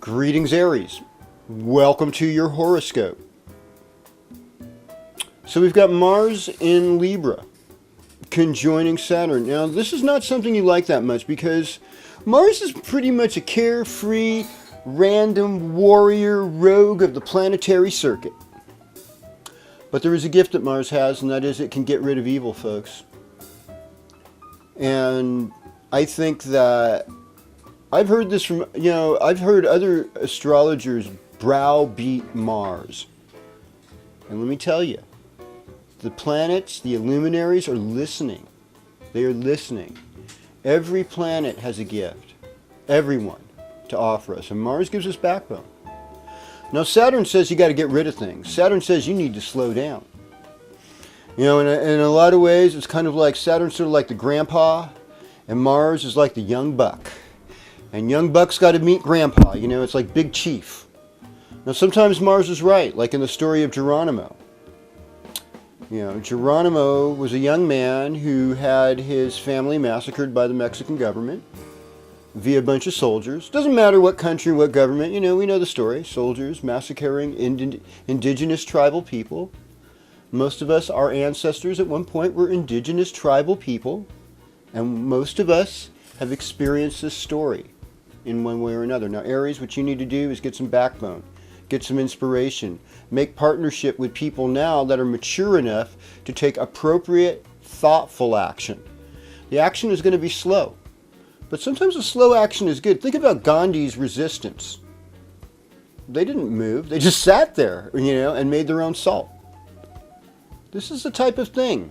Greetings, Aries. Welcome to your horoscope. So we've got Mars in Libra conjoining Saturn. Now, this is not something you like that much because Mars is pretty much a carefree, random warrior rogue of the planetary circuit. But there is a gift that Mars has, and that is it can get rid of evil, folks. And I think that I've heard this from, I've heard other astrologers browbeat Mars. And let me tell you, the planets, the luminaries are listening. They are listening. Every planet has a gift. Everyone to offer us. And Mars gives us backbone. Now Saturn says you got to get rid of things. Saturn says you need to slow down. In a lot of ways, it's kind of like Saturn's sort of like the grandpa, and Mars is like the young buck. And young buck's got to meet grandpa. It's like Big Chief. Now sometimes Mars is right, like in the story of Geronimo. Geronimo was a young man who had his family massacred by the Mexican government via a bunch of soldiers. Doesn't matter what country, what government, we know the story. Soldiers massacring indigenous tribal people. Most of us, our ancestors at one point were indigenous tribal people. And most of us have experienced this story in one way or another. Now, Aries, what you need to do is get some backbone, get some inspiration, make partnership with people now that are mature enough to take appropriate, thoughtful action. The action is going to be slow, but sometimes a slow action is good. Think about Gandhi's resistance. They didn't move, they just sat there, and made their own salt. This is the type of thing.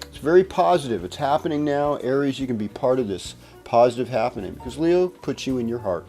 It's very positive. It's happening now. Aries, you can be part of this positive happening because Leo puts you in your heart.